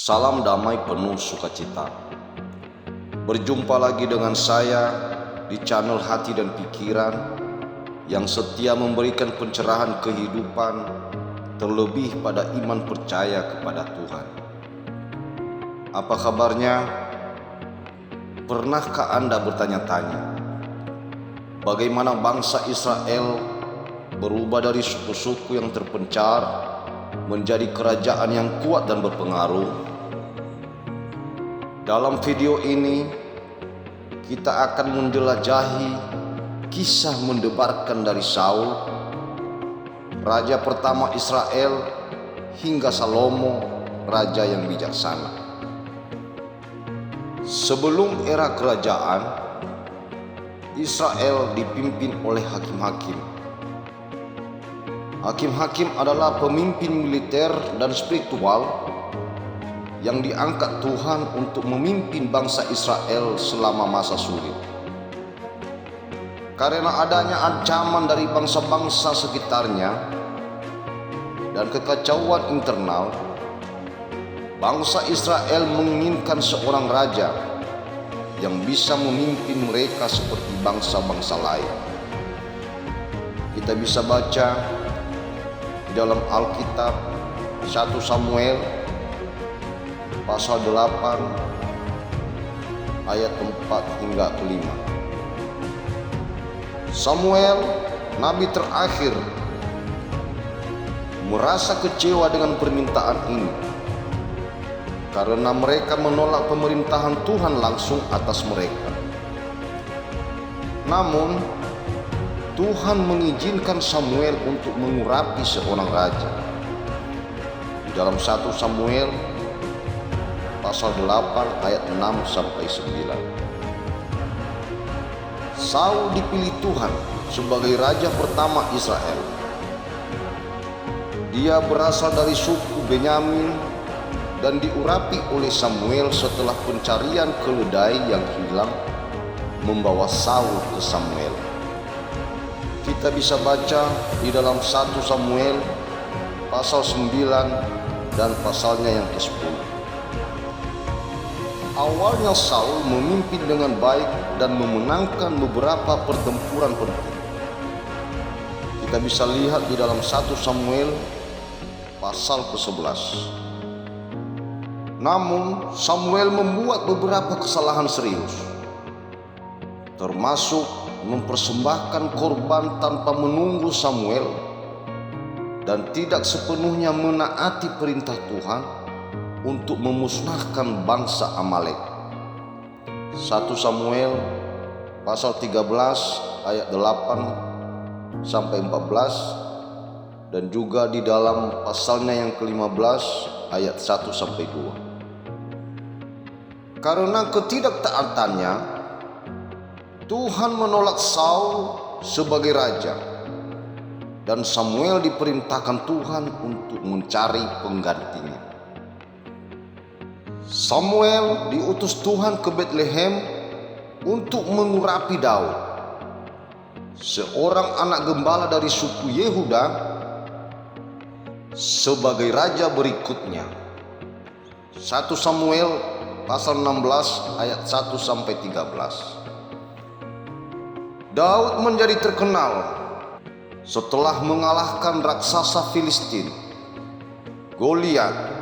Salam damai penuh sukacita. Berjumpa lagi dengan saya di channel Hati dan Pikiran yang setia memberikan pencerahan kehidupan, terlebih pada iman percaya kepada Tuhan. Apa kabarnya? Pernahkah Anda bertanya-tanya bagaimana bangsa Israel berubah dari suku-suku yang terpencar menjadi kerajaan yang kuat dan berpengaruh? Dalam video ini kita akan menjelajahi kisah mendebarkan dari Saul, raja pertama Israel, hingga Salomo, raja yang bijaksana. Sebelum era kerajaan, Israel dipimpin oleh hakim-hakim. Hakim-hakim adalah pemimpin militer dan spiritual yang diangkat Tuhan untuk memimpin bangsa Israel selama masa sulit. Karena adanya ancaman dari bangsa-bangsa sekitarnya dan kekacauan internal, bangsa Israel menginginkan seorang raja yang bisa memimpin mereka seperti bangsa-bangsa lain. Kita bisa baca di dalam Alkitab 1 Samuel pasal 8 ayat 4 hingga 5. Samuel, nabi terakhir, merasa kecewa dengan permintaan ini karena mereka menolak pemerintahan Tuhan langsung atas mereka. Namun Tuhan mengizinkan Samuel untuk mengurapi seorang raja. Di dalam 1 Samuel pasal 8 ayat 6 sampai 9. Saul dipilih Tuhan sebagai raja pertama Israel. Dia berasal dari suku Benyamin dan diurapi oleh Samuel setelah pencarian keledai yang hilang membawa Saul ke Samuel. Kita bisa baca di dalam 1 Samuel pasal 9 dan pasalnya yang ke-10. Awalnya Saul memimpin dengan baik dan memenangkan beberapa pertempuran penting. Kita bisa lihat di dalam 1 Samuel pasal ke-11. Namun Samuel membuat beberapa kesalahan serius, termasuk mempersembahkan korban tanpa menunggu Samuel dan tidak sepenuhnya menaati perintah Tuhan untuk memusnahkan bangsa Amalek. 1 Samuel pasal 13 ayat 8 sampai 14 dan juga di dalam pasalnya yang ke-15 ayat 1 sampai 2. Karena ketidaktaatannya, Tuhan menolak Saul sebagai raja dan Samuel diperintahkan Tuhan untuk mencari penggantinya. Samuel diutus Tuhan ke Betlehem untuk mengurapi Daud, seorang anak gembala dari suku Yehuda, sebagai raja berikutnya. 1 Samuel pasal 16 ayat 1 sampai 13. Daud menjadi terkenal setelah mengalahkan raksasa Filistin, Goliat,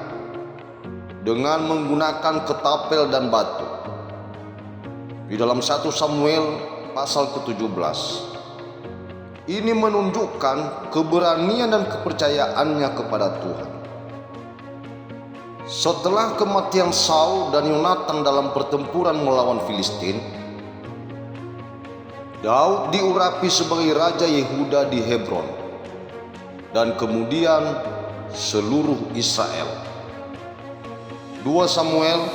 dengan menggunakan ketapel dan batu. Di dalam 1 Samuel pasal ke-17. Ini menunjukkan keberanian dan kepercayaannya kepada Tuhan. Setelah kematian Saul dan Yonatan dalam pertempuran melawan Filistin, Daud diurapi sebagai raja Yehuda di Hebron dan kemudian seluruh Israel. 2 Samuel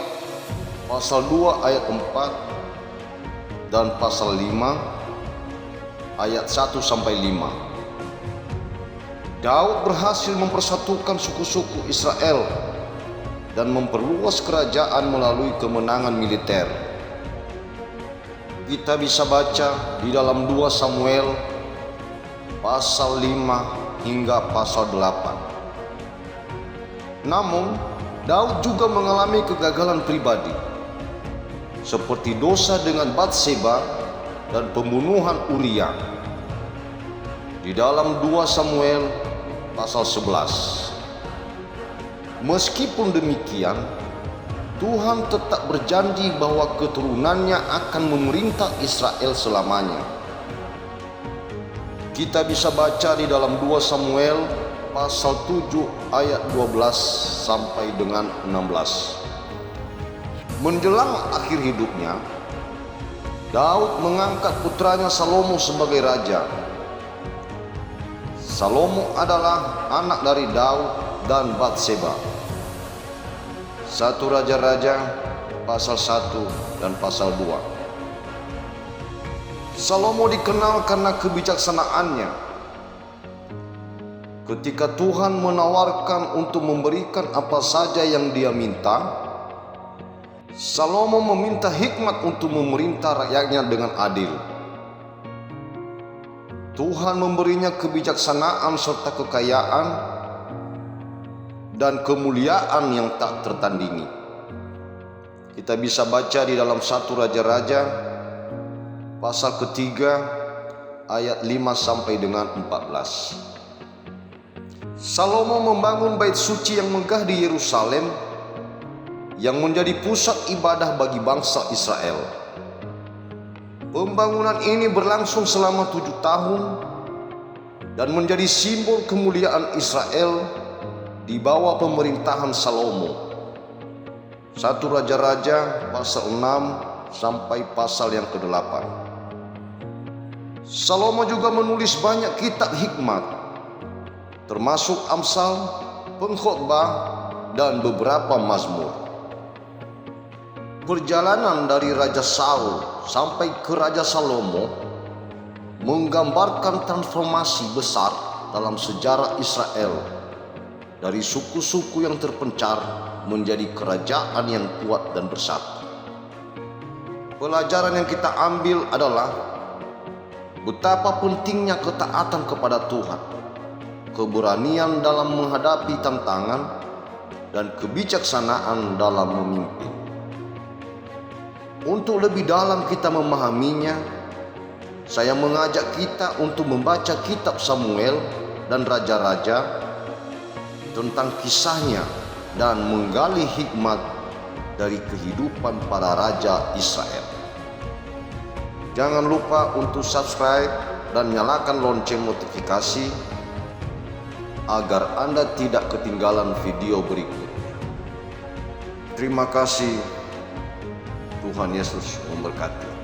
pasal 2 ayat 4 dan pasal 5 ayat 1 sampai 5. Daud berhasil mempersatukan suku-suku Israel dan memperluas kerajaan melalui kemenangan militer. Kita bisa baca di dalam 2 Samuel pasal 5 hingga pasal 8. Namun Daud juga mengalami kegagalan pribadi, seperti dosa dengan Batseba dan pembunuhan Uria. Di dalam 2 Samuel pasal 11. Meskipun demikian, Tuhan tetap berjanji bahwa keturunannya akan memerintah Israel selamanya. Kita bisa baca di dalam 2 Samuel pasal 7 ayat 12 sampai dengan 16. Menjelang akhir hidupnya, Daud mengangkat putranya Salomo sebagai raja. Salomo adalah anak dari Daud dan Batseba. 1 Raja-Raja pasal 1 dan pasal 2. Salomo dikenal karena kebijaksanaannya. Ketika Tuhan menawarkan untuk memberikan apa saja yang dia minta, Salomo meminta hikmat untuk memerintah rakyatnya dengan adil. Tuhan memberinya kebijaksanaan serta kekayaan dan kemuliaan yang tak tertandingi. Kita bisa baca di dalam 1 Raja-Raja pasal ketiga ayat 5 sampai dengan 14. Salomo membangun bait suci yang megah di Yerusalem yang menjadi pusat ibadah bagi bangsa Israel. Pembangunan ini berlangsung selama 7 tahun dan menjadi simbol kemuliaan Israel di bawah pemerintahan Salomo. 1 Raja-Raja pasal 6 sampai pasal yang ke-8. Salomo juga menulis banyak kitab hikmat, termasuk Amsal, Pengkhotbah, dan beberapa Mazmur. Perjalanan dari Raja Saul sampai ke Raja Salomo menggambarkan transformasi besar dalam sejarah Israel, dari suku-suku yang terpencar menjadi kerajaan yang kuat dan bersatu. Pelajaran yang kita ambil adalah betapa pentingnya ketaatan kepada Tuhan, keberanian dalam menghadapi tantangan, dan kebijaksanaan dalam memimpin. Untuk lebih dalam kita memahaminya, saya mengajak kita untuk membaca kitab Samuel dan Raja-Raja tentang kisahnya dan menggali hikmat dari kehidupan para raja Israel. Jangan lupa untuk subscribe dan nyalakan lonceng notifikasi agar Anda tidak ketinggalan video berikutnya. Terima kasih. Tuhan Yesus memberkati.